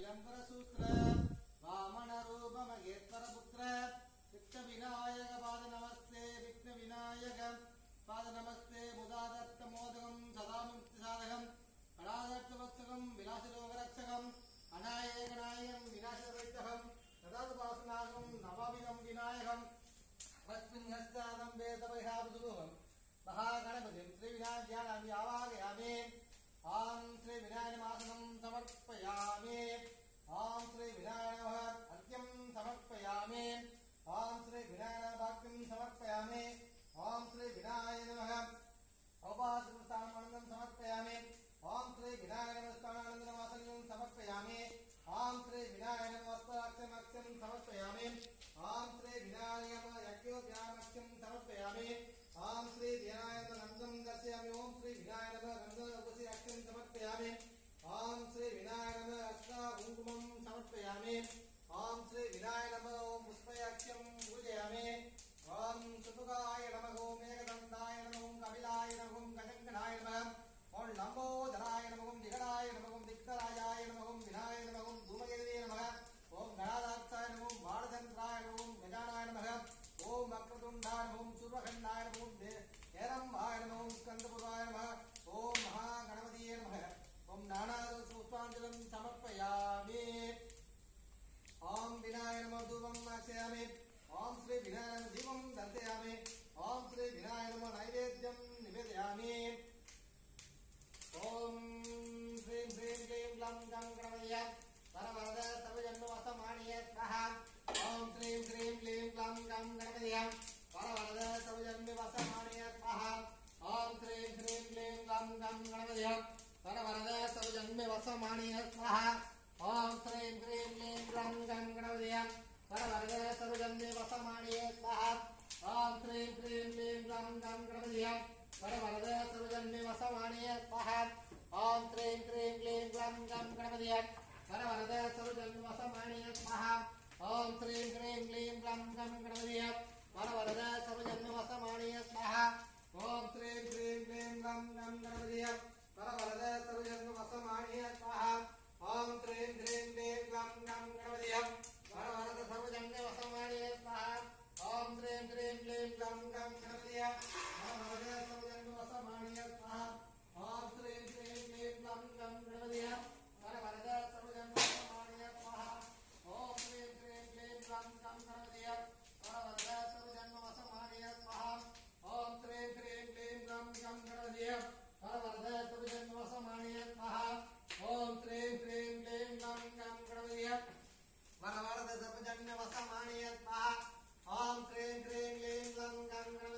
विलंबर सूत्र वामन रूप महेश्वर पुत्र विघ्न विनायक पाद नमस्ते विघ्न विनायक पाद नमस्ते मुदादत्त मोदकं सदा मुक्ति साधकं कलादत्त वत्सकं विलास रोग रक्षकं अनायक नायकं विनाश रहितकं तदादुपासनाकं नवविधं विनायकं अस्मिन् हस्तादं वेदवैहावसुभं महागणपतिं श्रीविनायकानां आवाहयामि ओम श्री विनायकमासनं समर्पयामि ओम श्री विनायक अर्घ्यं समर्पयामि ओम श्री विनायक भक्तिं समर्पयामि ओम श्री विनायक नमः औपासनस्थानमण्डलं समर्पयामि ओम श्री विनायक नमस्कारानन्दनमासनं समर्पयामि ओम श्री विनायक वस्त्राक्षमक्षं समर्पयामि ओम श्री विनायक यज्ञोपयामक्षं समर्पयामि ओम श्री विनायक नन्दं दर्शयामि ओम श्री विनायक नन्दनोपसि अक्षं समर्पयामि ओम श्री विनायक अष्टकुङ्कुमं समर्पयामि ओम श्री विनायक ओम पुष्पयक्षं पूजयामि ओम सुमुखाय नमः ओम एकदन्ताय नमः ओम कपिलाय नमः ओम गजङ्गनाय नमः ओम लम्बोदराय नमः ओम दिगराय नमः ओम दिक्करायाय नमः ओम विनाय नमः ओम धूमकेतवे नमः ओम गणाधाक्षाय नमः ओम बाणचन्द्राय नमः ओम गजानाय नमः ओम वक्रतुण्डाय नमः ओम सूर्यखण्डाय नमः ओम हेरम्बाय नमः ओम स्कन्दपुराय नमः ओम महागणपतये नमः ओम नानापुष्पाञ्जलिं समर्पयामि ओम विनाय नमः धूपं आचयामि ओम श्री विनाय नमः दीपं दर्शयामि ओम श्री विनाय नमः नैवेद्यं निवेदयामि ओम श्रीं ह्रीं क्लीं ग्लं गं गणपतये परवरद सर्वजन्मवसमानये स्वाहा ओम श्रीं ह्रीं क्लीं ग्लं गं गणपतये परवरद सर्वजन्मवसमानये स्वाहा ओम श्रीं ह्रीं क्लीं ग्लं गं गणपतये परवरद सर्वजन्मवसमानये स्वाहा ओम श्रीं ह्रीं क्लीं ग्लं गं गणपतये परवरद सर्वजन्मवसमानये स्वाहा ओम श्रीं ह्रीं क्लीं ग्लं गं गणपतये परवरद सर्वजन्मवसमानये स्वाहा ओम श्रीं ह्रीं क्लीं ग्लं गं गणपतये परवरद सर्वजन्मवसमानये स्वाहा ओम श्रीं ह्रीं क्लीं ग्लं गं गणपतये परवरद सर्वजन्मवसमानये स्वाहा ओम श्रीं ह्रीं क्लीं ग्लं गं गणपतये परवरद सर्वजन्मवसमानये स्वाहा ओम श्रीं ह्रीं क्लीं ग्लं गं गणपतये परवरद सर्वजन्मवसमानये स्वाहा ओम श्रीं ह्रीं क्लीं ग्लं गं गणपतये परवरद सर्वजन्मवसमानये स्वाहा ओम श्रीं ह्रीं क्लीं ग्लं गं गणपतये परवरद सर्वजन्मवसमानये स्वाहा ओम श्रीं ह्रीं क्लीं ग्लं गं गणपतये परवरद सर्वजन्मवसमानये स्वाहा ओम श्रीं ह्रीं क्लीं ग्लं गं गणपतये परवरद सर्वजन्मवसमानये स्वाहा ओम श्रीं ह्रीं क्लीं ग्लं गं गणपतये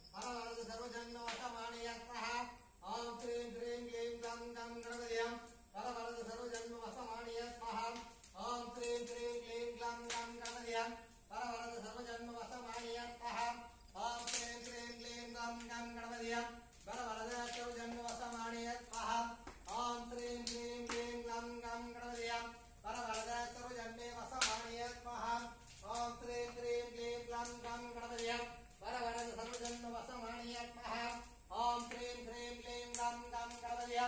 परवरद सर्वजन्मवसमानये स्वाहा ओम श्रीं ह्रीं क्लीं ग्लं गं गणपतये परवरद सर्वजन्मवसमानये स्वाहा ओम श्रीं ह्रीं क्लीं ग्लं गं गणपतये परवरद सर्वजन्मवसमानये स्वाहा ओम श्रीं ह्रीं क्लीं ग्लं गं गणपतये परवरद सर्वजन्मवसमानये स्वाहा ओम श्रीं ह्रीं क्लीं ग्लं गं गणपतये परवरद सर्वजन्मवसमानये स्वाहा ओम श्रीं ह्रीं क्लीं ग्लं गं गणपतये परवरद सर्वजन्मवसमानये स्वाहा ओम श्रीं ह्रीं क्लीं ग्लं गं गणपतये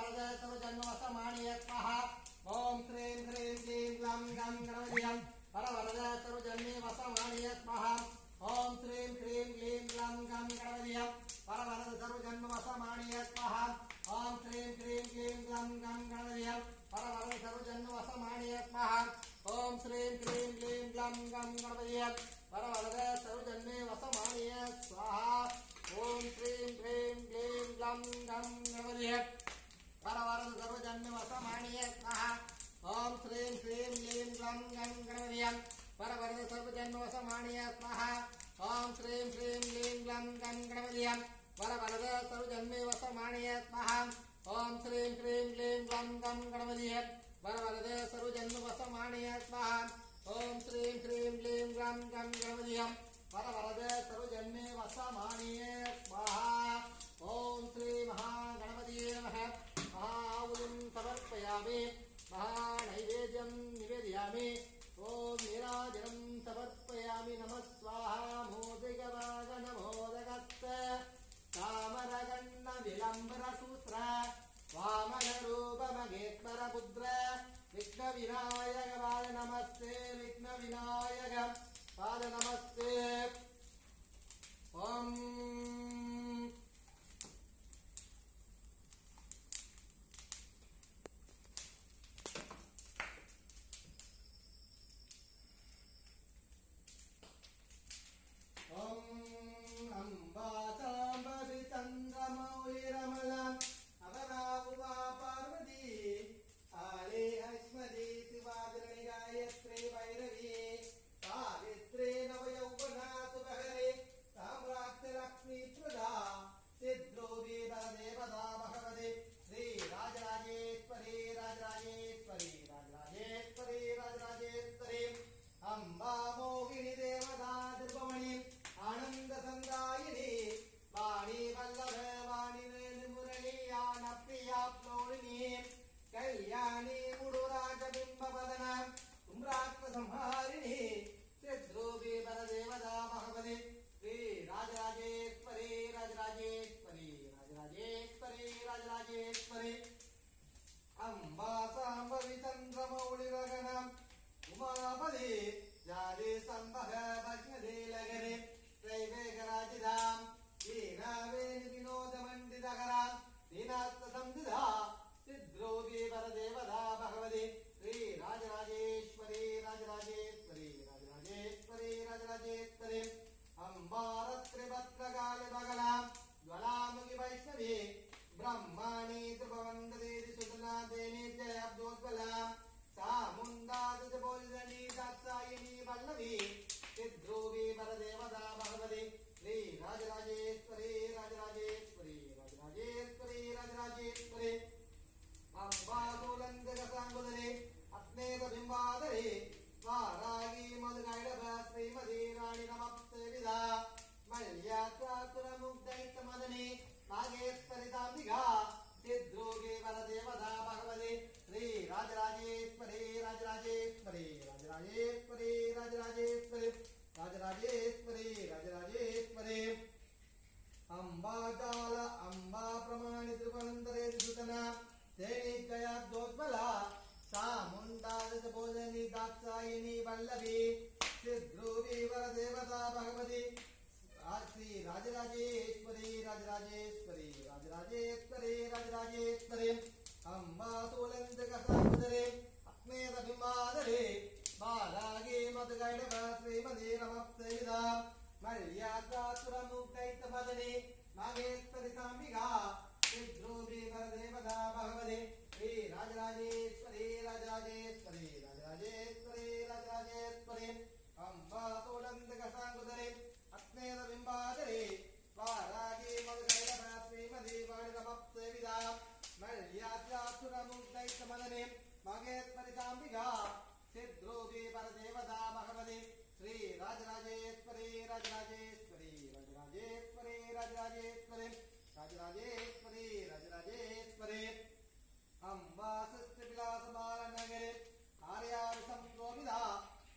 परवरद सर्वजन्मवसमानये स्वाहा ओम श्रीं ह्रीं क्लीं ग्लं गं गणपतये परवरद सर्वजन्मवसमानये स्वाहा ओम श्रीं ह्रीं क्लीं ग्लं गं गणपतये परवरद सर्वजन्मवसमानये स्वाहा ओम श्रीं ह्रीं क्लीं ग्लं गं गणपतये परवरद सर्वजन्मवसमानये स्वाहा ओम श्रीं ह्रीं क्लीं ग्लं गं गणपतये परवरद सर्वजन्मवसमानये स्वाहा ओम श्रीं ह्रीं क्लीं ग्लं गं गणपतये परवरद सर्वजन्मवसमानये स्वाहा ओम श्रीं ह्रीं क्लीं ग्लं गं गणपतये परवरद सर्वजन्मवसमानये स्वाहा ओम श्रीं ह्रीं क्लीं ग्लं गं गणपतये परवरद सर्वजन्मवसमानये स्वाहा ओम श्रीं ह्रीं क्लीं ग्लं गं गणपतये परवरद सर्वजन्मवसमानये स्वाहा ओम श्रीं ह्रीं क्लीं ग्लं गं गणपतये परवरद सर्वजन्मवसमानये स्वाहा ओम श्रीं ह्रीं क्लीं ग्लं गं गणपतये परवरद सर्वजन्मवसमानये स्वाहा ओम श्री महागणपतये नमः महाआहुतिं समर्पयामि महानैवेद्यं निवेदयामि ओम नीराजनं समर्पयामि नमः स्वाहा मोदकवागनमोदकस्य तामरगण्ण विलम्बरसूत्र वामनरूपमहेश्वरपुत्र विघ्न विनायक पाद नमस्ते विघ्न विनायक पाद नमस्ते ओम कल्याणी मुडुराजबिंबवदन संहारिणी सिद्धरूपी परदेवता भगवती श्री राजराजेश्वरी राजराजेश्वरी राजराजेश्वरी राजराजेश्वरी अंबा सांबवी चंद्रमौलिगगन उमापति जाले संभव भस्मदे लगरे त्रैवेकराजिधाम वीणावेणि विनोदमण्डितकरा दीनात्म संविधा सिद्धरूपी परदेवता भगवती श्री राजराजेश्वरी राजराजेश्वरी राजराजेश्वरी राजराजेश्वरी अंबारत्रिभद्रकाली बगला ज्वालामुखी वैष्णवी ब्रह्माणी त्रिभुवनदेवी सुदना देवी जय अब्दोत्पला सामुंडादिजबोधिनी दाक्षायिनी वल्लभी सिद्धरूपी परदेवता भगवती श्री राजराजेश्वरी राजराजेश्वरी राजराजेश्वरी राजराजेश्वरी अंबासुलंजगसांगुदरे अग्नेयबिंबादरे वारागी मधुगैडभ श्रीमती राणी नमस्तेविदा मल्यात्रातुरमुग्धैतमदने नागेश्वरिताम्बिका सिद्धरूपी परदेवता भगवती श्री राजराजेश्वरी राजराजेश्वरी राजराजेश्वरी राजराजेश्वरी राजराजेश्वरी राजराजेश्वरी अंबाजाल अंबा प्रमाणि त्रिपुरंदरे सुतना तेनी जयाब्दोत्पला सामुंडादिजबोधिनी दाक्षायिनी वल्लभी सिद्धरूपी परदेवता भगवती श्री राजराजेश्वरी राजराजेश्वरी राजराजेश्वरी राजराजेश्वरी अंबासुलंजगसांगुदरे अग्नेयबिंबादरे बालागी मधुगैडभ श्रीमती नमस्तेविदा मल्यात्रातुरमुग्धैतमदने नागेश्वरिताम्बिका सिद्धरूपी परदेवता भगवती श्री राजराजेश्वरी राजराजेश्वरी राजराजेश्वरी राजराजेश्वरी अंबासुलंजगसांगुदरे अग्नेयबिंबादरे वारागी मधुगैडभ श्रीमती वाणी नमस्तेविदा मल्यात्रातुरमुग्धैतमदने नागेश्वरिताम्बिका सिद्धरूपी परदेवता भगवती श्री राजराजेश्वरी राजराजेश्वरी राजराजेश्वरी राजराजेश्वरी राजराजेश्वरी राजराजेश्वरी अंबासुविलासबालनगरे आर्याविसंशोभिता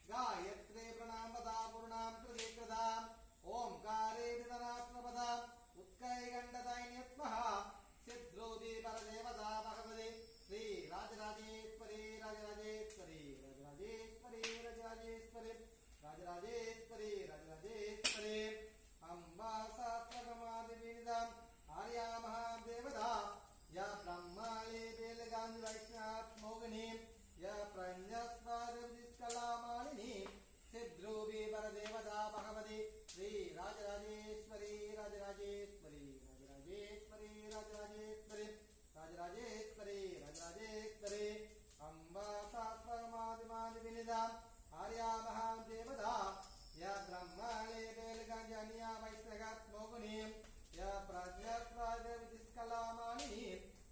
गायत्री प्रणामदा पूर्णां कृता ओंकारे निधनात्मपदा उत्कैगण्डदैन्यत्मः सिद्धरूपी परदेवता भगवती श्री राजराजेश्वरी राजराजेश्वरी राजराजेश्वरी राजराजेश्वरी राजराजेश्वरी राजराजेश्वरी अंबासात्मकमादिविनिदाम् आर्या महादेवता या ब्रह्माले बेलगांधि वैष्णवमोगिनी या प्रज्ञस्वादिकलामालिनी सिद्धरूपी परदेवता भगवती श्री राजराजेश्वरी राजराजेश्वरी राजराजेश्वरी राजराजेश्वरी राजराजेश्वरी राजराजेश्वरी अंबासात्मकमादिविनिदाम् आर्या महादेवता या ब्रह्माले बेलगांजनिया वैष्णवमोगिनी या प्रज्ञस्वादिकलामालिनी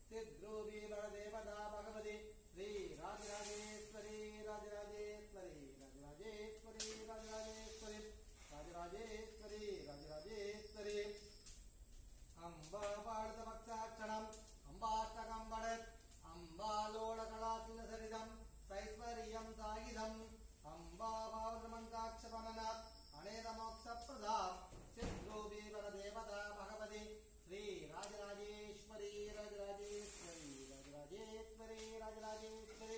सिद्धरूपी परदेवता भगवती श्री राजराजेश्वरी राजराजेश्वरी राजराजेश्वरी राजराजेश्वरी राजराजेश्वरी राजराजेश्वरी अंबापादभक्ताक्षणम् अंबाष्टकं वदत् अंबालोडकलातिलसरितं सैश्वर्यं सायुधम् अंबाभावमन्त्राक्षपननात् अनेदमोक्षप्रदा सिद्धरूपी परदेवता भगवती श्री राजराजेश्वरी राजराजेश्वरी राजराजेश्वरी राजराजेश्वरी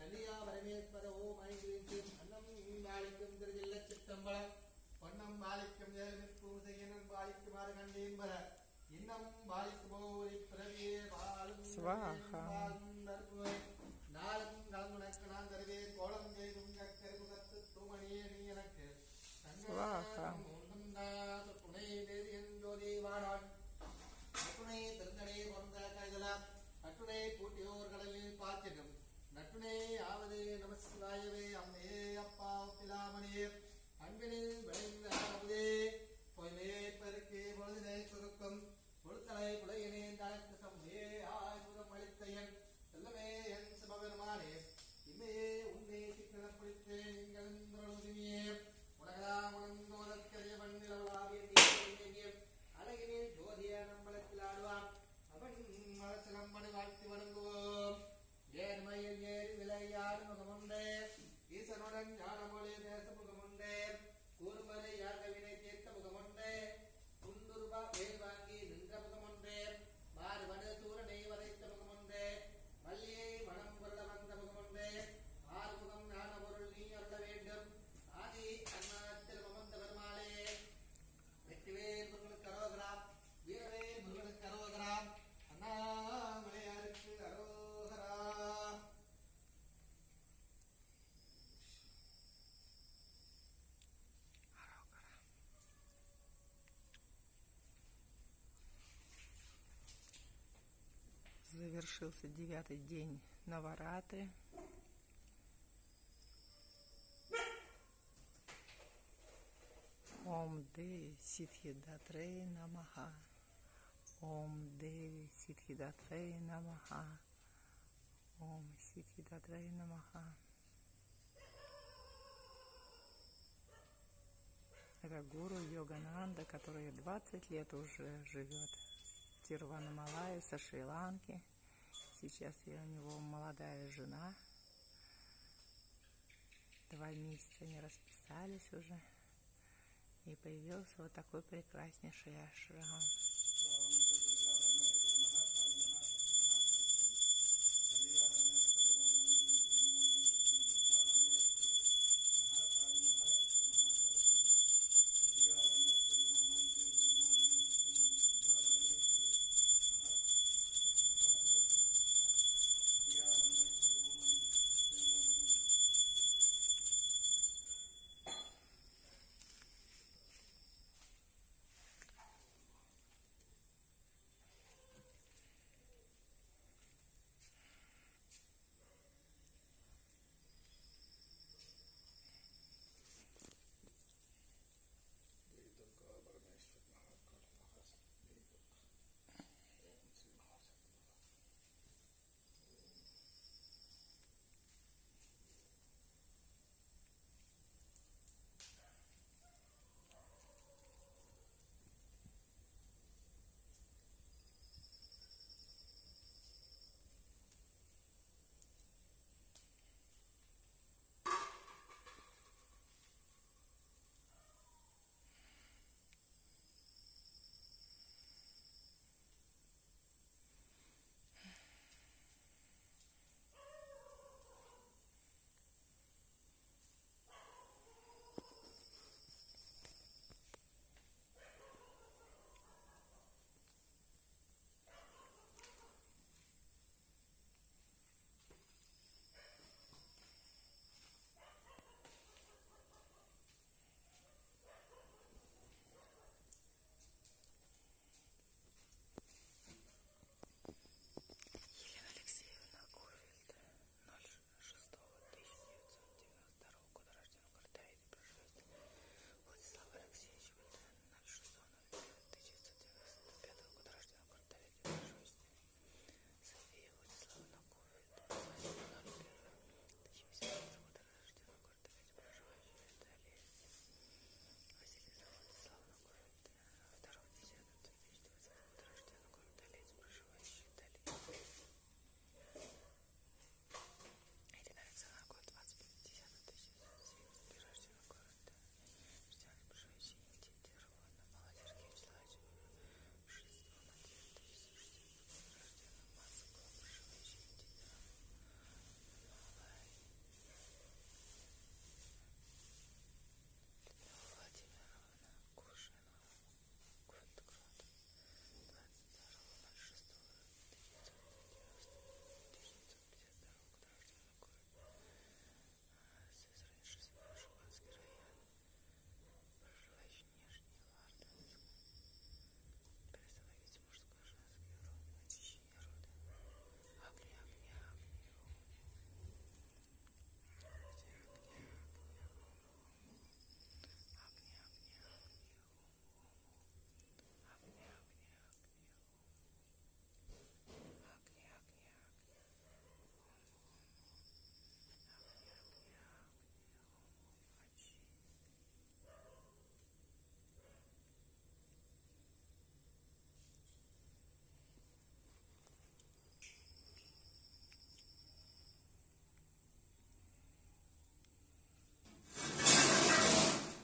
சன்னியா பரமேஸ்வர ஓம் ஐந்திரியம் அன்னம் பாலிக்கும் திருஜில்ல சித்தம்பலம் பொன்னம் பாலிக்கும் ஏழுமிக்கும் செய்யனம் பாலிக்குமாறு கண்டேம்பர இன்னம் பாலிக்குமோரி பிறவியே பாலும் நாளும் கலந்துனக்கு நான் தருவேன் கோலம் செய்தும் கருமுகத்து தூமணியே நீ எனக்கு துணை தேதியன் ஜோதி வாழான் நட்டுணை திருந்தடை வந்த கைதலாம் நட்டுணை பூட்டியோர் கடலில் பார்த்திடும் நட்டுணை ஆவது நமசிவாயவே அம்மே அப்பா பிலாமணியே அன்பினில் விளைந்த அமுதே பொய்மே பெருக்கே பொழுதினை சுருக்கும் பொழுத்தலை புலையினே தனக்கு சம்மே ஆயுதம் அளித்தையன் செல்லமே என் சிவபெருமானே இம்மையே உன்னை சிக்கன பிடித்தேன் நீங்கள் உதவியே உலகா உணர்ந்தோதற்கரிய மண்ணிலவளாவிய அழகினே ஜோதிய நம்பளத்தில் ஆடுவான் அவன் மனசிலம்படி வாழ்த்தி வணங்குவோம் ஏர்மையில் ஏறி விளையாடு முகமுண்டே ஈசனுடன் ஞானமொழி தேச முகமுண்டே கூறுமலை யாகவினை தீர்த்த முகமுண்டே குண்டுருபா வேல் வாங்கி நின்ற முகமுண்டே மாறுவடு சூரனை வதைத்த முகமுண்டே வள்ளியை மனம் கொள்ள வந்த முகமுண்டே ஆறுமுகம் ஞான பொருள் நீ அருள வேண்டும் ஆதி அண்ணாத்தில் மமந்த பெருமாளே வெற்றிவேல் முருகனுக்கு அரோகராம் வீரவேல் முருகனுக்கு அரோகராம் அண்ணாமலையாருக்கு அரோகரா. Завершился 9-й день Наваратры. Ом Деви Ситхидатрей Намаха. Ом Деви Ситхидатрей Намаха. Ом Ситхидатрей Намаха. Это гуру Йогананда, который 20 лет уже живет в Тируванамалае со Шри-Ланки. Сейчас у него молодая жена. 2 месяца они расписались уже. И появился вот такой прекраснейший ашрам.